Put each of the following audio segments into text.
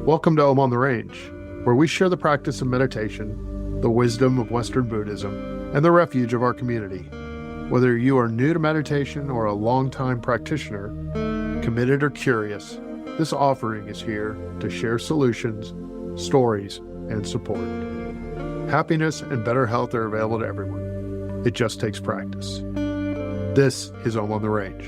Welcome to Om on the Range, where we share the practice of meditation, the wisdom of Western Buddhism, and the refuge of our community. Whether you are new to meditation or a longtime practitioner, committed or curious, this offering is here to share solutions, stories, and support. Happiness and better health are available to everyone. It just takes practice. This is Om on the Range.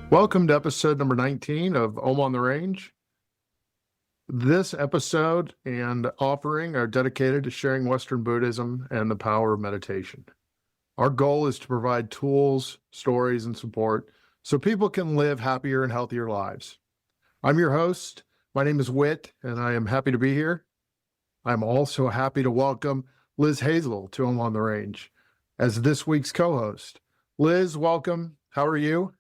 Welcome to episode number 19 of Om on the Range. This episode and offering are dedicated to sharing Western Buddhism and the power of meditation. Our goal is to provide tools, stories, and support so people can live happier and healthier lives. I'm your host. My name is Whit, and I am happy to be here. I'm also happy to welcome Liz Hazell to Om on the Range as this week's co-host. Liz, welcome. How are you?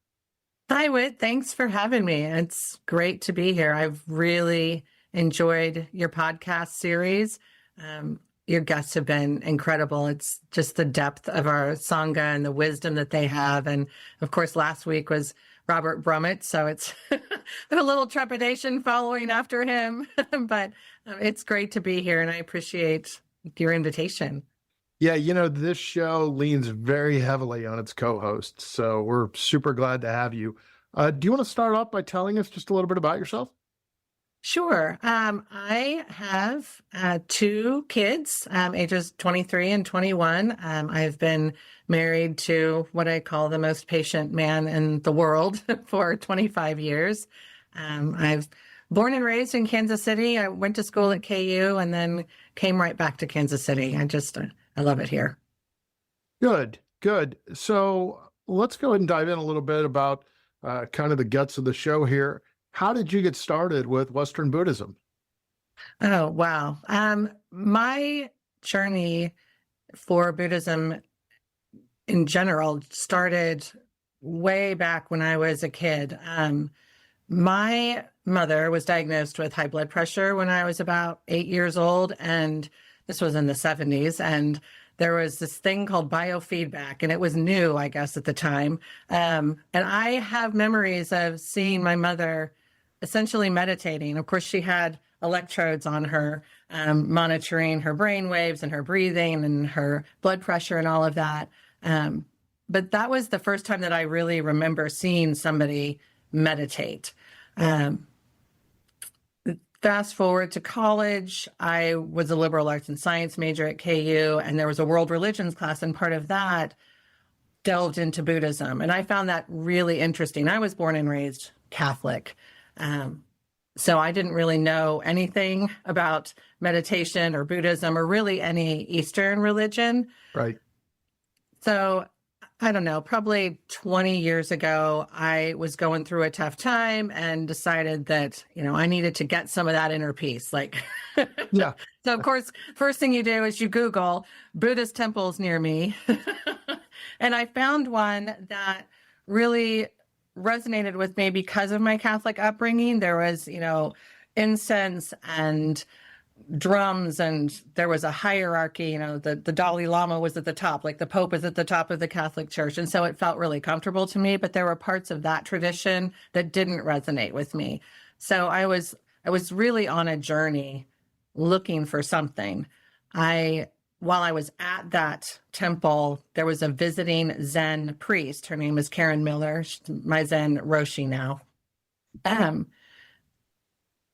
Hi, Whit. Thanks for having me. It's great to be here. I've really enjoyed your podcast series. Your guests have been incredible. It's just the depth of our Sangha and the wisdom that they have. And of course, last week was Robert Brummett, so it's been a little trepidation following after him. But it's great to be here, and I appreciate your invitation. Yeah, this show leans very heavily on its co-hosts, so we're super glad to have you. Do you want to start off by telling us just a little bit about yourself? Sure. I have two kids, ages 23 and 21. I've been married to what I call the most patient man in the world for 25 years. I've born and raised in Kansas City. I went to school at KU and then came right back to Kansas City. I love it here. Good. So let's go ahead and dive in a little bit about kind of the guts of the show here. How did you get started with Western Buddhism? Oh, wow. My journey for Buddhism in general started way back when I was a kid. My mother was diagnosed with high blood pressure when I was about 8 years old, and this was in the 70s, and there was this thing called biofeedback, and it was new, I guess, at the time. And I have memories of seeing my mother essentially meditating. Of course, she had electrodes on her, monitoring her brain waves and her breathing and her blood pressure and all of that. But that was the first time that I really remember seeing somebody meditate. Fast forward to college, I was a liberal arts and science major at KU, and there was a world religions class, and part of that delved into Buddhism. And I found that really interesting. I was born and raised Catholic. So I didn't really know anything about meditation or Buddhism or really any Eastern religion. Right. So I don't know, probably 20 years ago, I was going through a tough time and decided that, I needed to get some of that inner peace. Yeah. So of course, first thing you do is you Google Buddhist temples near me. And I found one that really resonated with me because of my Catholic upbringing. There was, incense and drums, and there was a hierarchy. The Dalai Lama was at the top, like the Pope is at the top of the Catholic Church. And so it felt really comfortable to me, but there were parts of that tradition that didn't resonate with me. So I was really on a journey looking for something. While I was at that temple, there was a visiting Zen priest. Her name is Karen Miller. She's my Zen Roshi now. And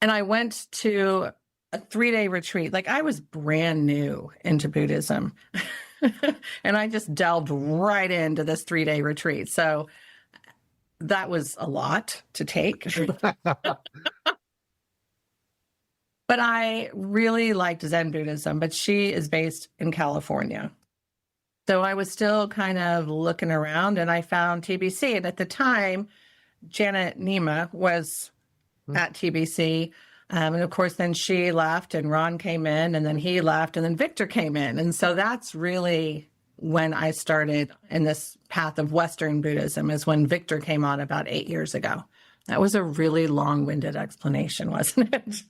I went to a 3-day retreat. I was brand new into Buddhism. And I just delved right into this 3-day retreat. So that was a lot to take. But I really liked Zen Buddhism, but she is based in California. So I was still kind of looking around, and I found TBC. And at the time, Janet Nema was at TBC. And of course, then she left and Ron came in, and then he left, and then Victor came in. And so that's really when I started in this path of Western Buddhism, is when Victor came on about 8 years ago. That was a really long-winded explanation, wasn't it?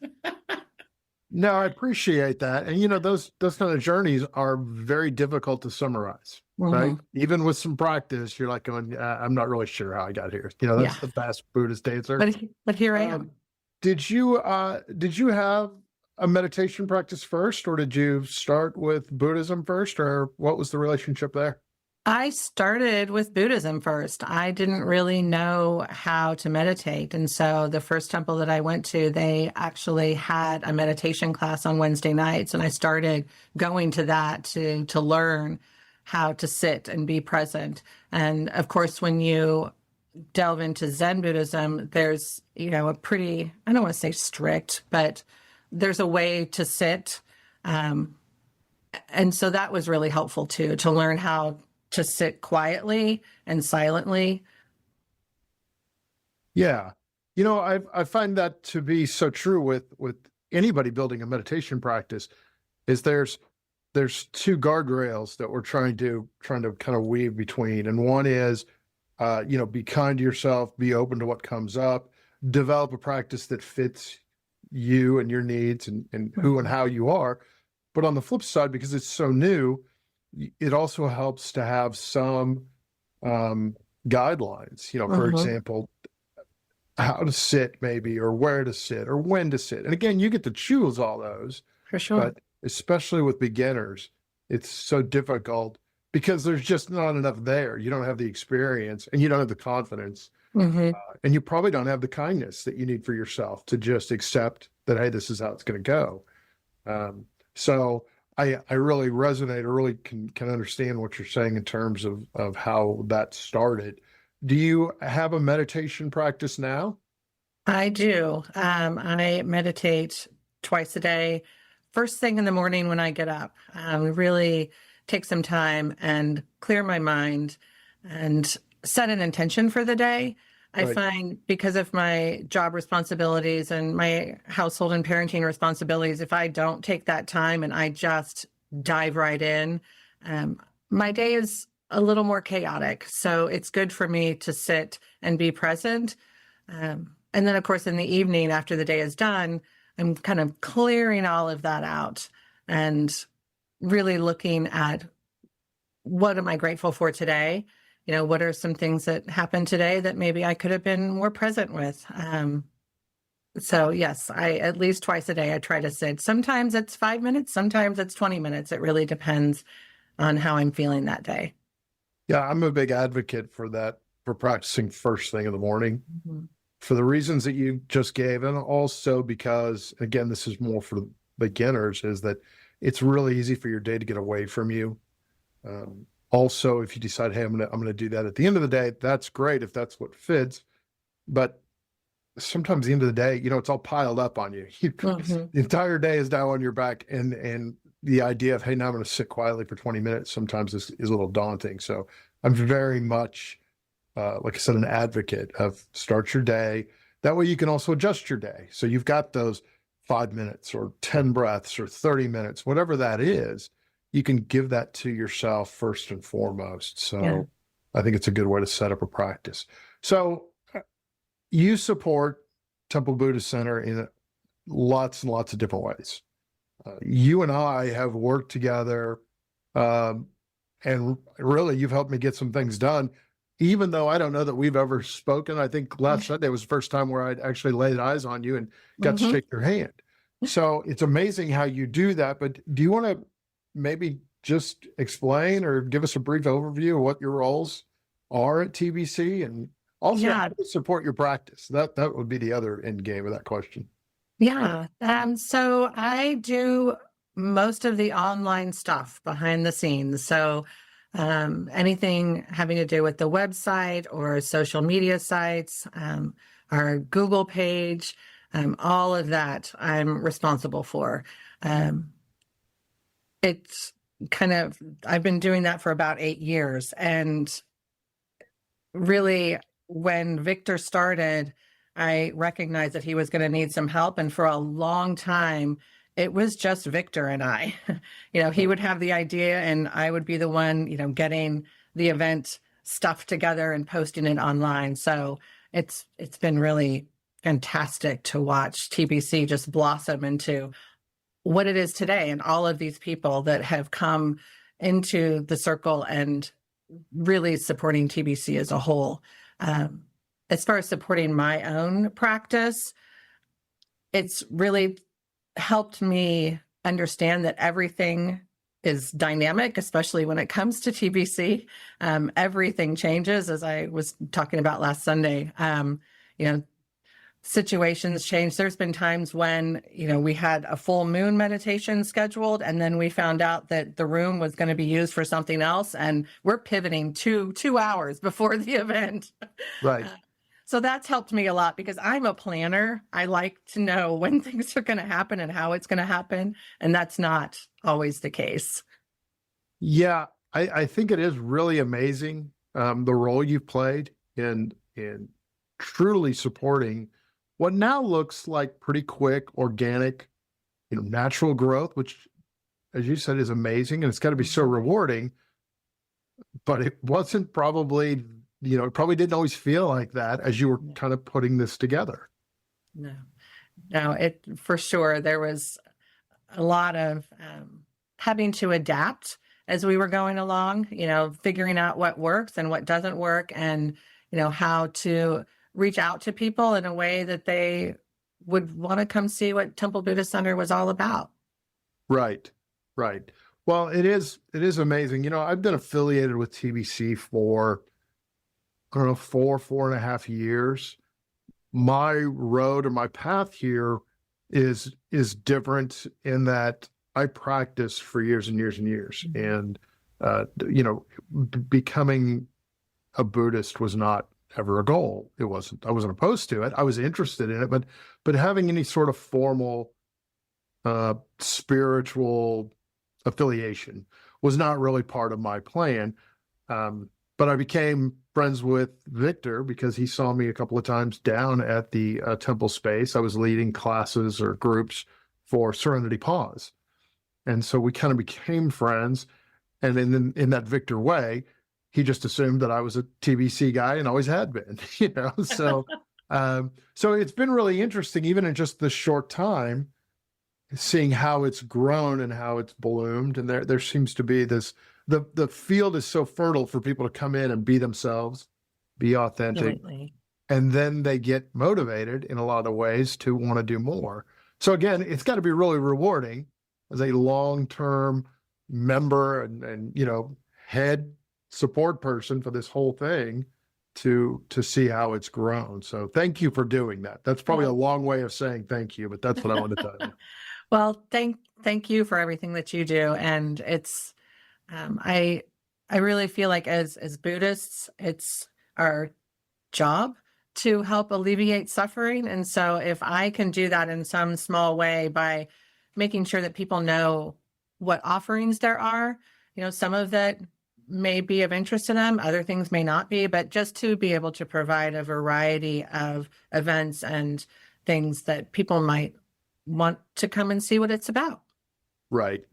No, I appreciate that. And those kind of journeys are very difficult to summarize, right? Mhm. Even with some practice, you're like going, I'm not really sure how I got here. Yeah. That's the fast Buddhist answer. But here I Um, am. did you have a meditation practice first, or did you start with Buddhism first, or what was the relationship there? I started with Buddhism first. I didn't really know how to meditate. And so the first temple that I went to, they actually had a meditation class on Wednesday nights. And I started going to that to learn how to sit and be present. And of course, when you delve into Zen Buddhism, there's, a pretty, I don't want to say strict, but there's a way to sit. And so that was really helpful too, to learn how to sit quietly and silently. Yeah. I find that to be so true with anybody building a meditation practice is there's two guardrails that we're trying to kind of weave between. And one is be kind to yourself, be open to what comes up, develop a practice that fits you and your needs and who and how you are. But on the flip side, because it's so new, it also helps to have some guidelines, for Mhm. example, how to sit maybe, or where to sit, or when to sit. And again, you get to choose all those, For sure. but especially with beginners, it's so difficult because there's just not enough there. You don't have the experience and you don't have the confidence, Hmm. and you probably don't have the kindness that you need for yourself to just accept that, hey, this is how it's going to go. So I really resonate, or really can understand what you're saying in terms of how that started. Do you have a meditation practice now? I do. I meditate twice a day, first thing in the morning when I get up. Really take some time and clear my mind and set an intention for the day. I Right. find because of my job responsibilities and my household and parenting responsibilities, if I don't take that time and I just dive right in, um, my day is a little more chaotic. So it's good for me to sit and be present. And then, of course, in the evening after the day is done, I'm kind of clearing all of that out and really looking at what am I grateful for today? What are some things that happened today that maybe I could have been more present with? So yes, I at least twice a day I try to sit. Sometimes it's 5 minutes, sometimes it's 20 minutes. It really depends on how I'm feeling that day. Yeah, I'm a big advocate for that, for practicing first thing in the morning, Mhm. for the reasons that you just gave, and also because, again, this is more for beginners, is that it's really easy for your day to get away from you. Also, if you decide, hey, I'm gonna do that at the end of the day, that's great if that's what fits. But sometimes at the end of the day, it's all piled up on you. Mhm. The entire day is now on your back, and the idea of, hey, now I'm going to sit quietly for 20 minutes sometimes is a little daunting. So I'm very much, like I said, an advocate of start your day. That way you can also adjust your day. So you've got those 5 minutes or 10 breaths or 30 minutes, whatever that is, you can give that to yourself first and foremost. Yeah. So I think it's a good way to set up a practice. So you support Temple Buddhist Center in lots and lots of different ways. You and I have worked together, um, and really, you've helped me get some things done, even though I don't know that we've ever spoken. I think last Sunday was the first time where I'd actually laid eyes on you and got to Mhm. shake your hand. So it's amazing how you do that. But do you want to maybe just explain or give us a brief overview of what your roles are at TBC, and also how Yeah. to support your practice? That would be the other end game of that question. Yeah. So I do most of the online stuff behind the scenes. So anything having to do with the website or social media sites, our Google page, all of that I'm responsible for. Um, it's I've been doing that for about 8 years. And really, when Victor started, I recognized that he was going to need some help. And for a long time, it was just Victor and I. He would have the idea, and I would be the one, getting the event stuff together and posting it online. So it's been really fantastic to watch TBC just blossom into what it is today, and all of these people that have come into the circle and really supporting TBC as a whole. As far as supporting my own practice, it's really helped me understand that everything is dynamic, especially when it comes to TBC. Everything changes, as I was talking about last Sunday. Situations change. There's been times when, we had a full moon meditation scheduled, and then we found out that the room was going to be used for something else, and we're pivoting 2 hours before the event. Right. So that's helped me a lot because I'm a planner. I like to know when things are going to happen and how it's going to happen. And that's not always the case. Yeah, I think it is really amazing, the role you've played in truly supporting what now looks like pretty quick, organic, natural growth, which, as you said, is amazing. And it's got to be so rewarding, but it wasn't probably, it probably didn't always feel like that as you were kind of putting this together. No, it for sure. There was a lot of having to adapt as we were going along, figuring out what works and what doesn't work, and, how to reach out to people in a way that they would want to come see what Temple Buddhist Center was all about. Right. Well, it is amazing. I've been affiliated with TBC for, I don't know, 4.5 years. My road or my path here is different in that I practiced for years and years and years. And, becoming a Buddhist was not ever a goal. I wasn't opposed to it. I was interested in it, but having any sort of formal spiritual affiliation was not really part of my plan. But I became friends with Victor because he saw me a couple of times down at the temple space. I was leading classes or groups for Serenity Pause. And so we kind of became friends. And in that Victor way, he just assumed that I was a TBC guy and always had been, So, so it's been really interesting, even in just this short time, seeing how it's grown and how it's bloomed. And there seems to be this, the field is so fertile for people to come in and be themselves, be authentic. Absolutely. And then they get motivated in a lot of ways to want to do more. So again, it's got to be really rewarding as a long-term member and head support person for this whole thing to see how it's grown. So thank you for doing that. That's probably a long way of saying thank you, but that's what I want to tell you. Well, thank you for everything that you do. And it's, I really feel like as Buddhists, it's our job to help alleviate suffering. And so if I can do that in some small way by making sure that people know what offerings there are, some of that may be of interest to them, other things may not be, but just to be able to provide a variety of events and things that people might want to come and see what it's about. Right.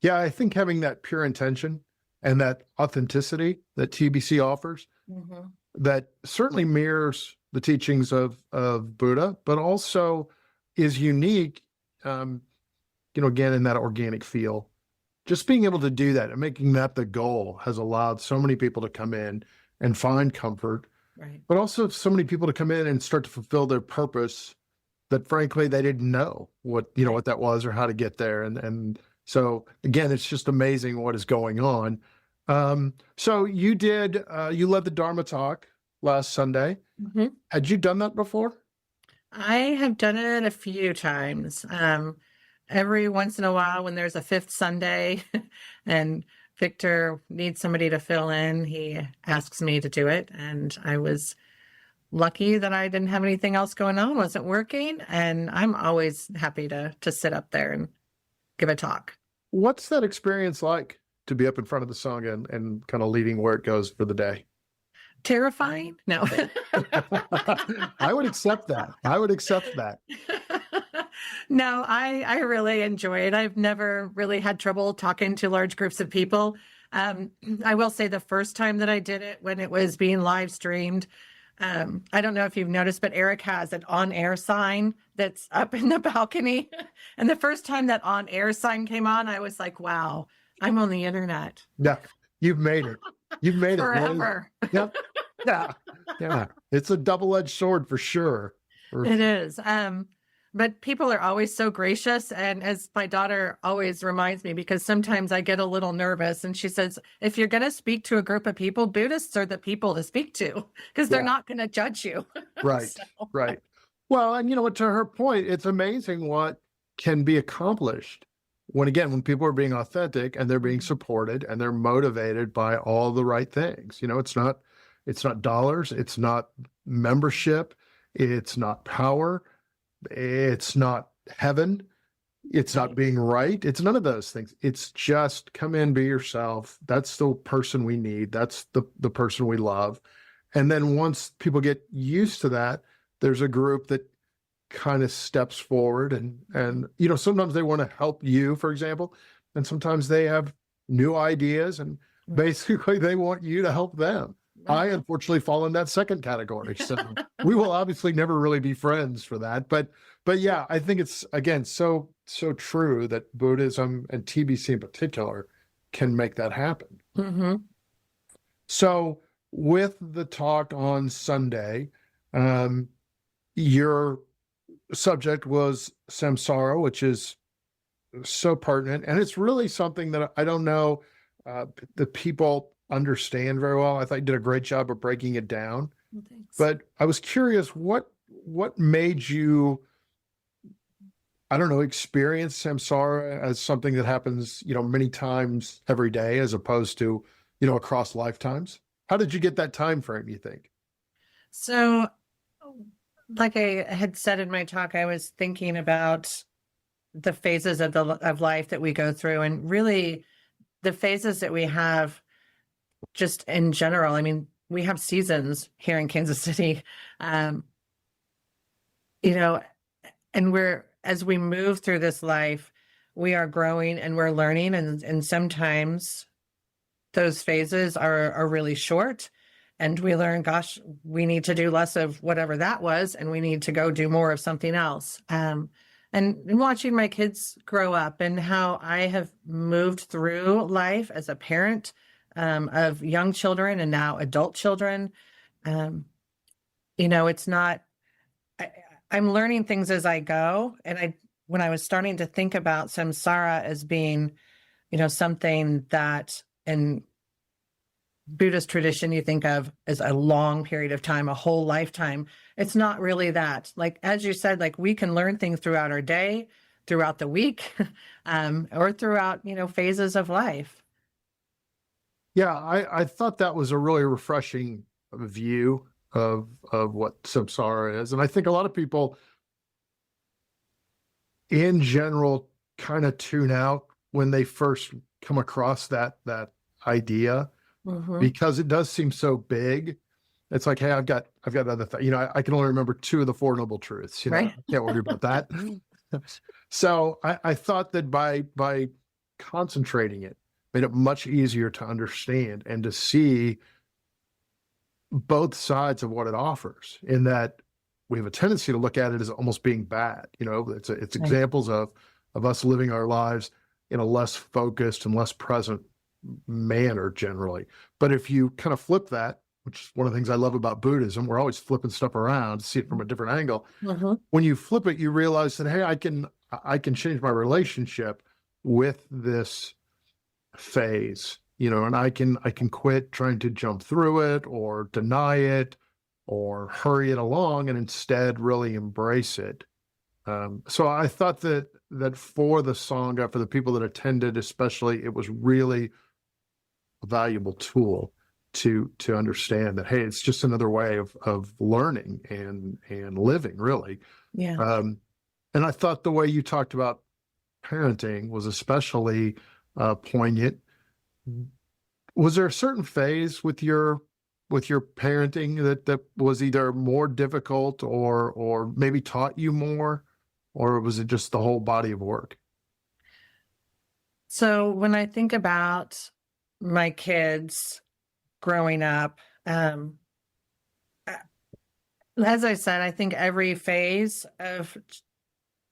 Yeah, I think having that pure intention and that authenticity that TBC offers, that certainly mirrors the teachings of Buddha, but also is unique, again, in that organic feel. Just being able to do that and making that the goal has allowed so many people to come in and find comfort, but also so many people to come in and start to fulfill their purpose that frankly, they didn't know what that was or how to get there. And so again, it's just amazing what is going on. So you led the Dharma talk last Sunday. Had you done that before? I have done it a few times. Every once in a while when there's a fifth Sunday and Victor needs somebody to fill in, he asks me to do it. And I was lucky that I didn't have anything else going on, wasn't working. And I'm always happy to sit up there and give a talk. What's that experience like to be up in front of the Sangha and kind of leading where it goes for the day? Terrifying? No. I would accept that. No, I really enjoy it. I've never really had trouble talking to large groups of people. I will say the first time that I did it, when it was being live streamed, I don't know if you've noticed, but Eric has an on-air sign that's up in the balcony. And the first time that on-air sign came on, I was like, wow, I'm on the internet Yeah, you've made it. You've made it, Liz. forever. Yep. Yeah. Yeah. It's a double-edged sword for sure. It is. But people are always so gracious. And as my daughter always reminds me, because sometimes I get a little nervous, and she says, if you're going to speak to a group of people, Buddhists are the people to speak to, because they're Yeah. not going to judge you. Right. So, Right. Well, and you know what, to her point, it's amazing what can be accomplished when, again, when people are being authentic and they're being supported and they're motivated by all the right things. You know, it's not dollars, it's not membership, it's not power, it's not heaven, it's not being right. It's none of those things. It's just come in, be yourself. That's the person we need. That's the person we love. And then once people get used to that, there's a group that kind of steps forward and you know, sometimes they want to help you, for example, and sometimes they have new ideas and basically they want you to help them. I unfortunately fall in that second category. So we will obviously never really be friends for that. But yeah, I think it's, again, so true that Buddhism and TBC in particular can make that happen. Mm-hmm. So with the talk on Sunday, your subject was samsara, which is so pertinent. And it's really something that I don't know the people understand very well. I thought you did a great job of breaking it down. Well, thanks. But I was curious, what made you, I don't know, experience samsara as something that happens, you know, many times every day, as opposed to, you know, across lifetimes? How did you get that time frame, you think? So, like I had said in my talk, I was thinking about the phases of life that we go through, and really the phases that we have just in general. I mean, we have seasons here in Kansas City, you know, and as we move through this life, we are growing and we're learning. And sometimes those phases are really short, and we learn, gosh, we need to do less of whatever that was, and we need to go do more of something else. And watching my kids grow up and how I have moved through life as a parent of young children and now adult children, you know, it's not, I'm learning things as I go. And when I was starting to think about samsara as being, you know, something that in Buddhist tradition you think of as a long period of time, a whole lifetime, it's not really that. Like, as you said, like, we can learn things throughout our day, throughout the week, or throughout, you know, phases of life. Yeah, I thought that was a really refreshing view of what samsara is. And I think a lot of people in general kind of tune out when they first come across that idea, because it does seem so big. It's like, hey, I've got other things. You know, I can only remember 2 of the 4 Noble Truths. You know, Right. I can't worry about that. So I thought that by concentrating it, made it much easier to understand and to see both sides of what it offers, in that we have a tendency to look at it as almost being bad. You know, it's Right. examples of us living our lives in a less focused and less present manner generally. But if you kind of flip that, which is one of the things I love about Buddhism, we're always flipping stuff around to see it from a different angle. When you flip it, you realize that, hey, I can change my relationship with this phase, you know, and I can quit trying to jump through it or deny it or hurry it along, and instead really embrace it. So I thought that for the Sangha, for the people that attended especially, it was really a valuable tool to understand that, hey, it's just another way of learning and living, really. Yeah. And I thought the way you talked about parenting was especially poignant. Was there a certain phase with your parenting that was either more difficult or maybe taught you more, or was it just the whole body of work? So when I think about my kids growing up, As I said, I think every phase of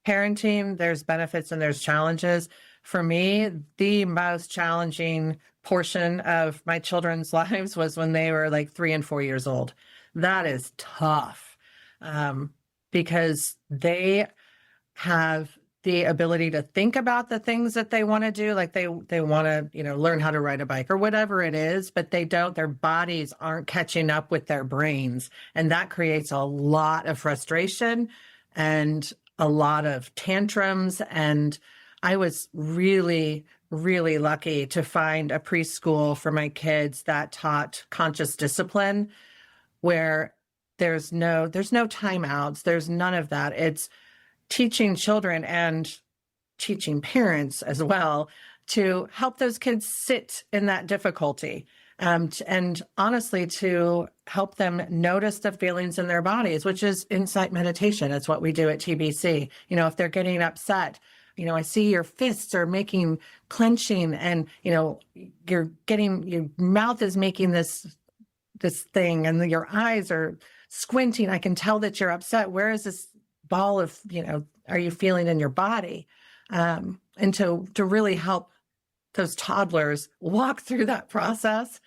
parenting, there's benefits and there's challenges. For me, the most challenging portion of my children's lives was when they were like 3 and 4 years old. That is tough, because they have the ability to think about the things that they want to do, like they want to, learn how to ride a bike or whatever it is, but their bodies aren't catching up with their brains. And that creates a lot of frustration and a lot of tantrums. And I was really, really lucky to find a preschool for my kids that taught conscious discipline, where there's no timeouts. There's none of that. It's teaching children and teaching parents as well to help those kids sit in that difficulty, and honestly to help them notice the feelings in their bodies, which is insight meditation. It's what we do at TBC. If they're getting upset, I see your fists are making clenching, and your mouth is making this thing, and your eyes are squinting. I can tell that you're upset. Where is this ball of, are you feeling in your body? And to really help those toddlers walk through that process,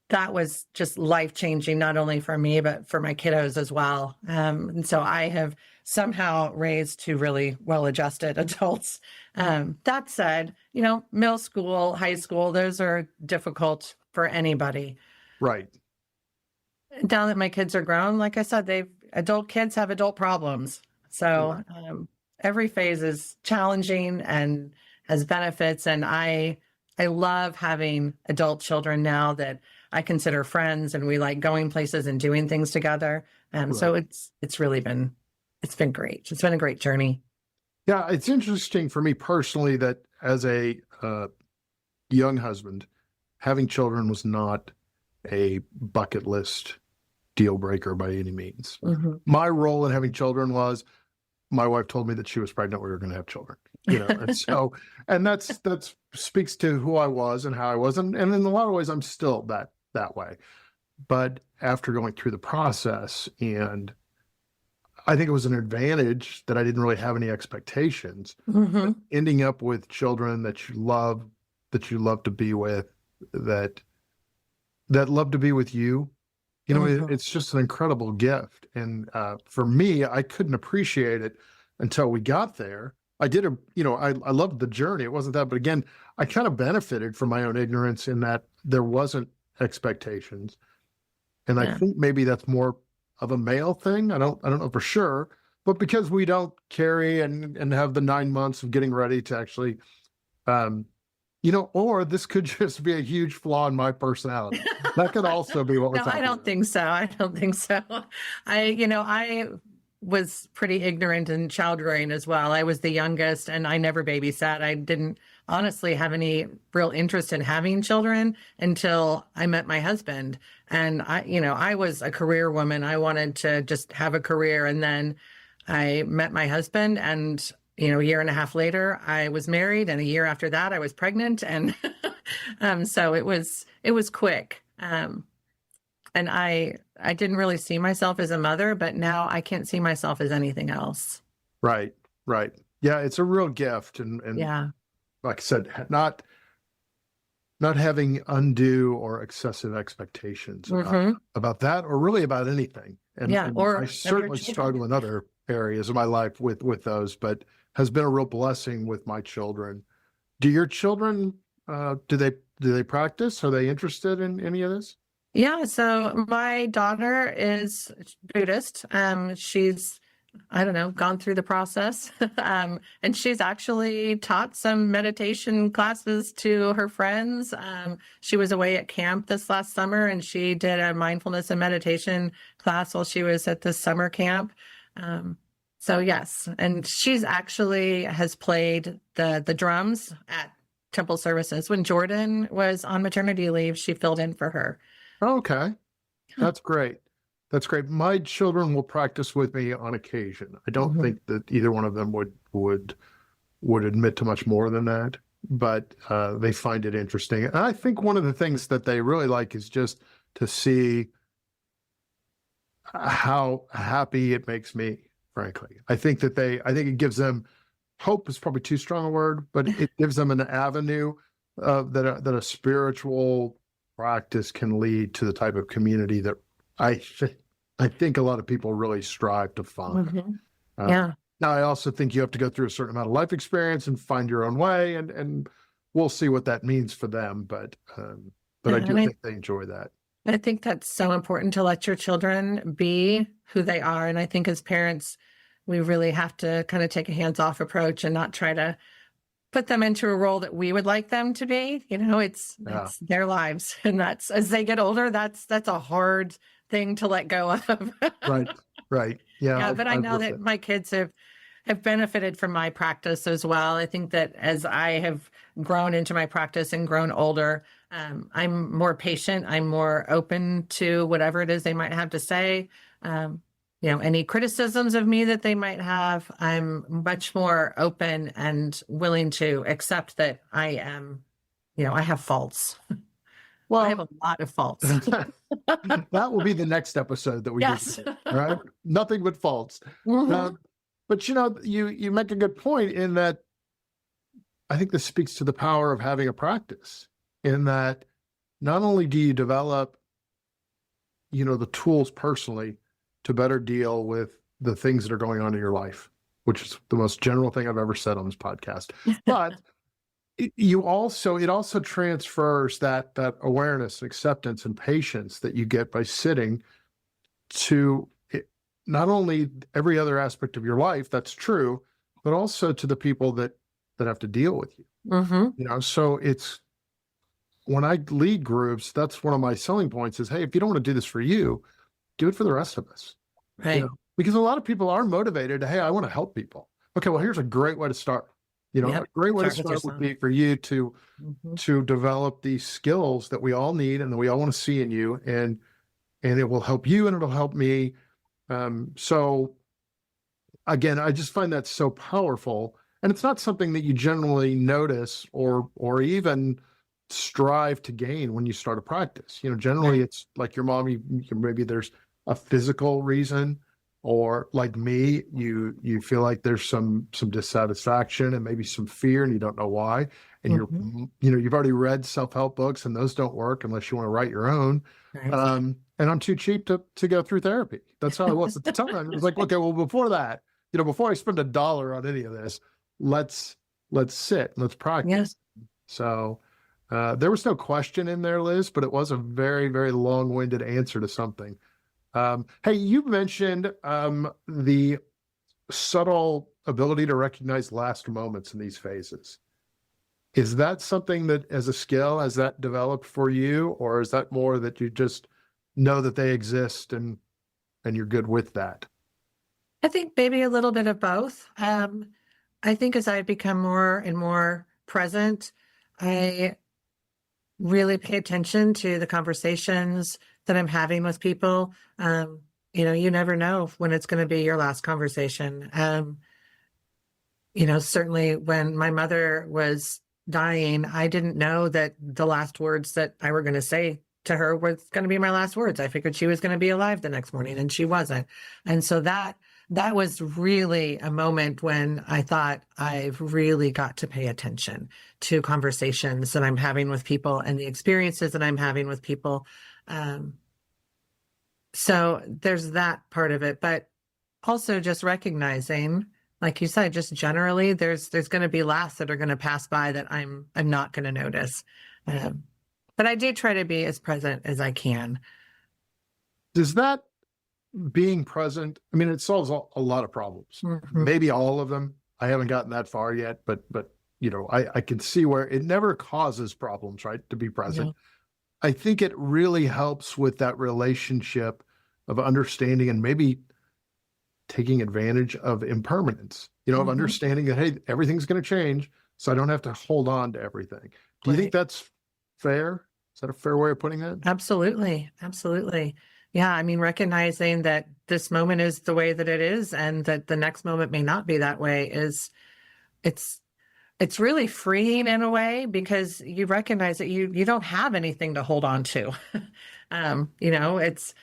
that was just life-changing, not only for me, but for my kiddos as well. And so I have somehow raised two really well-adjusted adults. That said, middle school, high school, those are difficult for anybody. Right. Now that my kids are grown, like I said, adult kids have adult problems. So every phase is challenging and has benefits. And I love having adult children now that I consider friends, and we like going places and doing things together. Right. So it's been great. It's been a great journey. Yeah, it's interesting for me personally that as a young husband, having children was not a bucket list deal breaker by any means. Mm-hmm. My role in having children was, my wife told me that she was pregnant, we were going to have children, and so, and that speaks to who I was and how I was. And in a lot of ways, I'm still that way. But after going through the process, and I think it was an advantage that I didn't really have any expectations, mm-hmm. ending up with children that you love to be with, that love to be with you. It's just an incredible gift. And for me, I couldn't appreciate it until we got there. I did I loved the journey. It wasn't that, but again, I kind of benefited from my own ignorance in that there wasn't expectations. And I think maybe that's more of a male thing. I don't know for sure, but because we don't carry and have the 9 months of getting ready to actually, or this could just be a huge flaw in my personality. That could also be what we're talking about. I don't think so. I was pretty ignorant in child rearing as well. I was the youngest, and I never babysat. I didn't honestly have any real interest in having children until I met my husband. And I was a career woman. I wanted to just have a career. And then I met my husband, and a year and a half later, I was married, and a year after that, I was pregnant, and so it was quick. And I didn't really see myself as a mother, but now I can't see myself as anything else. Right. Yeah, it's a real gift, and yeah, like I said, not having undue or excessive expectations mm-hmm. about that, or really about anything. And I certainly struggle in other areas of my life with those, but has been a real blessing with my children. Do your children, do they practice? Are they interested in any of this? Yeah. So my daughter is Buddhist. She's, gone through the process. And she's actually taught some meditation classes to her friends. She was away at camp this last summer, and she did a mindfulness and meditation class while she was at this summer camp. So yes, and she's actually has played the drums at temple services. When Jordan was on maternity leave, she filled in for her. Okay. That's great. My children will practice with me on occasion. I don't mm-hmm. think that either one of them would admit to much more than that, but they find it interesting. And I think one of the things that they really like is just to see how happy it makes me, frankly. I think it gives them hope is probably too strong a word, but it gives them an avenue that a spiritual practice can lead to the type of community that I think a lot of people really strive to find. Mhm. Uh, Yeah. Now, I also think you have to go through a certain amount of life experience and find your own way, and we'll see what that means for them. But I do And think they enjoy that. I think that's so important to let your children be who they are. And I think as parents, we really have to kind of take a hands-off approach and not try to put them into a role that we would like them to be. It's their lives. And that's, as they get older, that's a hard thing to let go of. Right. Yeah. Yeah, but I know that my kids have benefited from my practice as well. I think that as I have grown into my practice and grown older, I'm more patient. I'm more open to whatever it is they might have to say. Any criticisms of me that they might have, I'm much more open and willing to accept that I am, I have faults. Well, I have a lot of faults. That will be the next episode that we yes. do. All right. Nothing but faults. Mm-hmm. But you make a good point in that I think this speaks to the power of having a practice, in that not only do you develop, the tools personally to better deal with the things that are going on in your life, which is the most general thing I've ever said on this podcast, but it also transfers that awareness, acceptance, and patience that you get by sitting to not only every other aspect of your life, that's true, but also to the people that have to deal with you. Mm-hmm. So it's, when I lead groups, that's one of my selling points is, hey, if you don't want to do this for you, do it for the rest of us. Right. Because a lot of people are motivated to, hey, I want to help people. Okay, well, here's a great way to start. A great way to start would be for you to develop these skills that we all need and that we all want to see in you, and it will help you and it'll help me. So again, I just find that so powerful, and it's not something that you generally notice or even strive to gain when you start a practice. Generally it's like your mom, maybe there's a physical reason, or like me, you feel like there's some dissatisfaction and maybe some fear and you don't know why. And you've already read self-help books and those don't work unless you want to write your own. Right. And I'm too cheap to go through therapy. That's how I was at the time. It was like, okay, well, before that, before I spend $1 on any of this, let's sit, let's practice. Yes. So there was no question in there, Liz, but it was a very, very long-winded answer to something. Hey, you mentioned the subtle ability to recognize last moments in these phases. Is that something that, as a skill, has that developed for you, or is that more that you just know that they exist and you're good with that? I think maybe a little bit of both. I think as I become more and more present, I really pay attention to the conversations that I'm having with people. You never know when it's going to be your last conversation. Certainly when my mother was dying, I didn't know that the last words that I were going to say to her was going to be my last words. I figured she was going to be alive the next morning, and she wasn't. And so that was really a moment when I thought, I've really got to pay attention to conversations that I'm having with people and the experiences that I'm having with people. So there's that part of it, but also just recognizing, like you said, just generally there's going to be lasts that are going to pass by that I'm not going to notice. But I do try to be as present as I can. Does that being present, I mean, it solves a lot of problems, maybe all of them. I haven't gotten that far yet, but I can see where it never causes problems, right? To be present. Yeah. I think it really helps with that relationship of understanding and maybe taking advantage of impermanence, of understanding that, hey, everything's going to change, so I don't have to hold on to everything. Do you think that's fair? Is that a fair way of putting that? Absolutely. Absolutely. Yeah. I mean, recognizing that this moment is the way that it is and that the next moment may not be that way it's really freeing in a way, because you recognize that you don't have anything to hold on to. It's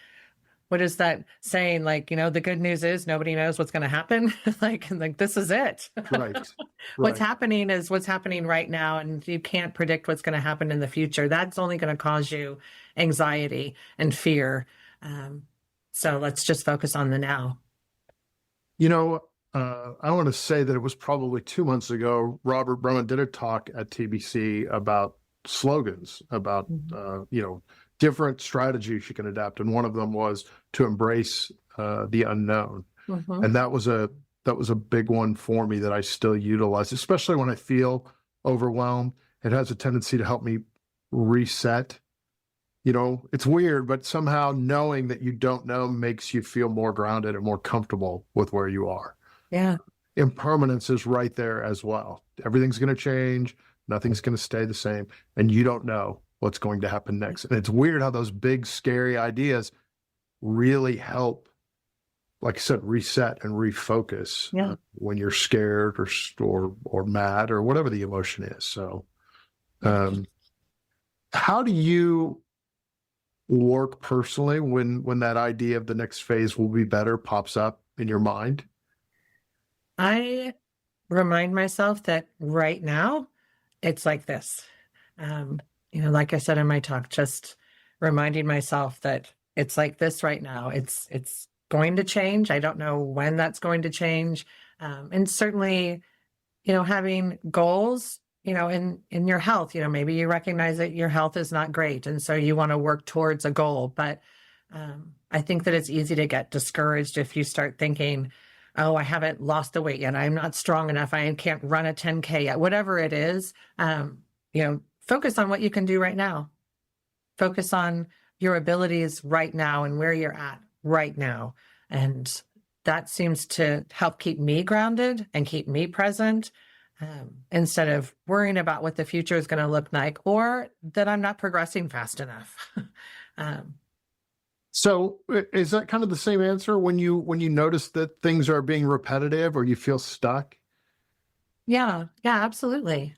what is that saying? Like, the good news is nobody knows what's going to happen. like this is it. Right. What's Right. happening is what's happening right now, and you can't predict what's going to happen in the future. That's only going to cause you anxiety and fear. So let's just focus on the now. I want to say that it was probably 2 months ago, Robert Brumman did a talk at TBC about slogans, about, different strategies you can adapt. And one of them was to embrace the unknown. Mm-hmm. And that was a big one for me that I still utilize, especially when I feel overwhelmed. It has a tendency to help me reset. It's weird, but somehow knowing that you don't know makes you feel more grounded and more comfortable with where you are. Yeah. Impermanence is right there as well. Everything's going to change. Nothing's going to stay the same. And you don't know what's going to happen next. And it's weird how those big, scary ideas really help, like I said, reset and refocus when you're scared or mad or whatever the emotion is. So how do you work personally when that idea of the next phase will be better pops up in your mind? I remind myself that right now it's like this. Like I said in my talk, just reminding myself that it's like this right now. It's going to change. I don't know when that's going to change. And certainly, having goals, in your health, maybe you recognize that your health is not great. And so you want to work towards a goal. But I think that it's easy to get discouraged if you start thinking, oh, I haven't lost the weight yet. I'm not strong enough. I can't run a 10K yet. Whatever it is, focus on what you can do right now. Focus on your abilities right now and where you're at right now. And that seems to help keep me grounded and keep me present, instead of worrying about what the future is going to look like or that I'm not progressing fast enough. So is that kind of the same answer when you notice that things are being repetitive or you feel stuck? Yeah, absolutely.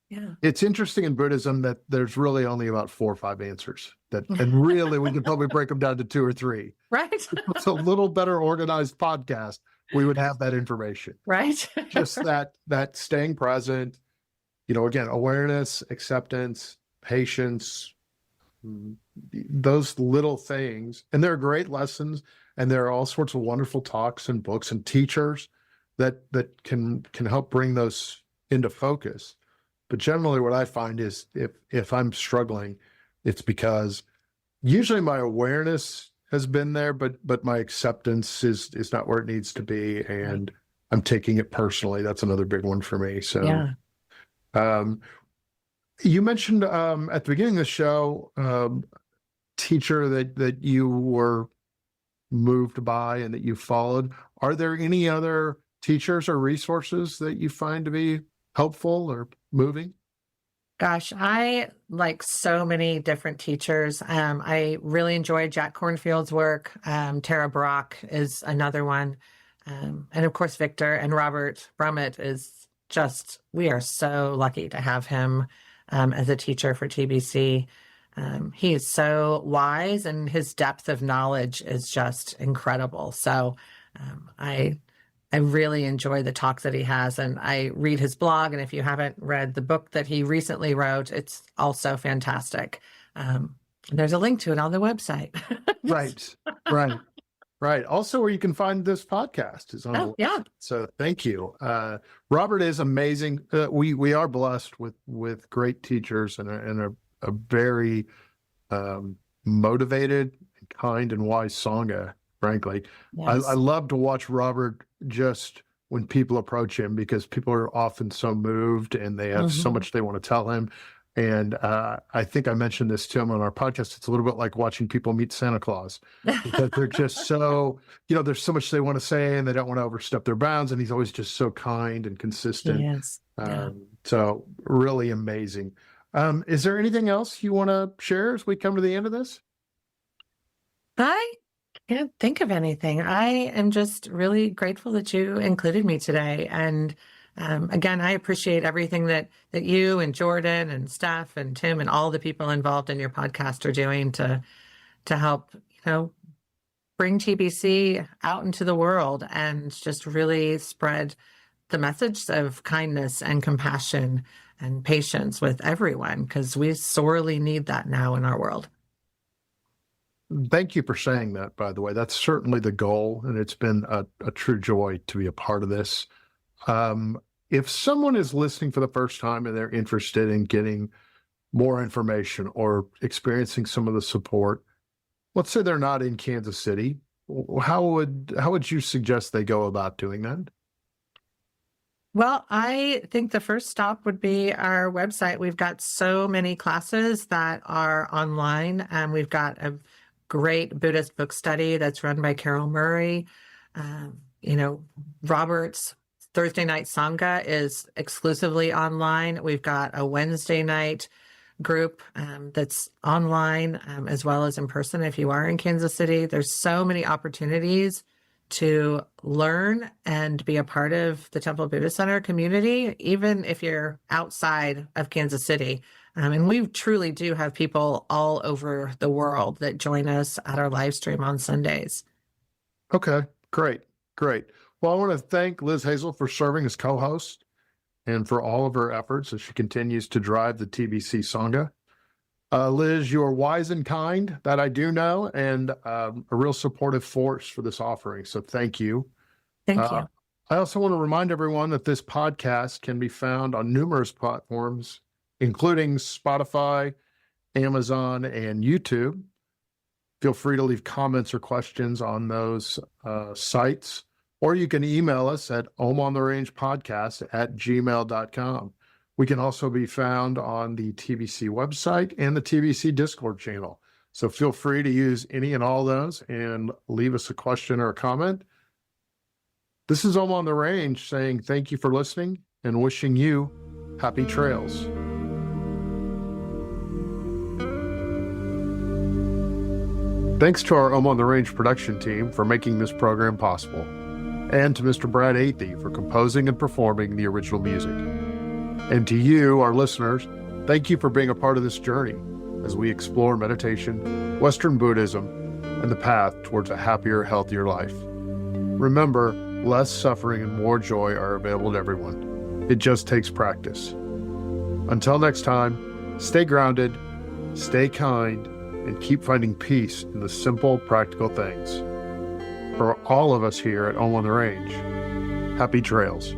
Yeah. It's interesting in Buddhism that there's really only about 4 or 5 answers and really we could probably break them down to 2 or 3. Right. It's a little better organized podcast. We would have that information. Right. Just that staying present, again, awareness, acceptance, patience, those little things. And there are great lessons and there are all sorts of wonderful talks and books and teachers that can help bring those into focus. But generally what I find is if I'm struggling, it's because usually my awareness has been there, but my acceptance is not where it needs to be. And I'm taking it personally. That's another big one for me. So, you mentioned at the beginning of the show, teacher that you were moved by and that you followed. Are there any other teachers or resources that you find to be helpful or moving? Gosh, I like so many different teachers. I really enjoy Jack Kornfield's work. Tara Brock is another one. And of course, Victor and Robert Brummett is just, we are so lucky to have him as a teacher for TBC. He is so wise and his depth of knowledge is just incredible. So I really enjoy the talks that he has, and I read his blog. And if you haven't read the book that he recently wrote, it's also fantastic. There's a link to it on the website. Right. Also, where you can find this podcast is on the website. Yeah. So thank you. Robert is amazing. We are blessed with great teachers and a very motivated, kind, and wise Sangha, frankly. Yes. I love to watch Robert just when people approach him because people are often so moved and they have so much they want to tell him. And I think I mentioned this to him on our podcast. It's a little bit like watching people meet Santa Claus because they're just so, there's so much they want to say and they don't want to overstep their bounds. And he's always just so kind and consistent. Yes. So really amazing. Is there anything else you want to share as we come to the end of this? I can't think of anything. I am just really grateful that you included me today. And again, I appreciate everything that you and Jordan and Steph and Tim and all the people involved in your podcast are doing to help, bring TBC out into the world and just really spread the message of kindness and compassion and patience with everyone, because we sorely need that now in our world. Thank you for saying that, by the way. That's certainly the goal, and it's been a true joy to be a part of this. If someone is listening for the first time and they're interested in getting more information or experiencing some of the support, let's say they're not in Kansas City, how would you suggest they go about doing that? Well, I think the first stop would be our website. We've got so many classes that are online, and we've got a great Buddhist book study that's run by Carol Murray. Robert's Thursday night Sangha is exclusively online. We've got a Wednesday night group that's online as well as in person if you are in Kansas City. There's so many opportunities to learn and be a part of the Temple Buddhist Center community, even if you're outside of Kansas City. And we truly do have people all over the world that join us at our live stream on Sundays. Okay, great. Well, I want to thank Liz Hazell for serving as co-host and for all of her efforts as she continues to drive the TBC Sangha. Liz, you are wise and kind, that I do know, and a real supportive force for this offering. So thank you. Thank you. I also want to remind everyone that this podcast can be found on numerous platforms, including Spotify, Amazon, and YouTube. Feel free to leave comments or questions on those sites, or you can email us at omontherangepodcast@gmail.com. We can also be found on the TBC website and the TBC Discord channel. So feel free to use any and all those and leave us a question or a comment. This is Om on the Range saying thank you for listening and wishing you happy trails. Thanks to our Om on the Range production team for making this program possible, and to Mr. Brad Athey for composing and performing the original music. And to you, our listeners, thank you for being a part of this journey as we explore meditation, Western Buddhism, and the path towards a happier, healthier life. Remember, less suffering and more joy are available to everyone. It just takes practice. Until next time, stay grounded, stay kind, and keep finding peace in the simple, practical things. For all of us here at Om on the Range, happy trails.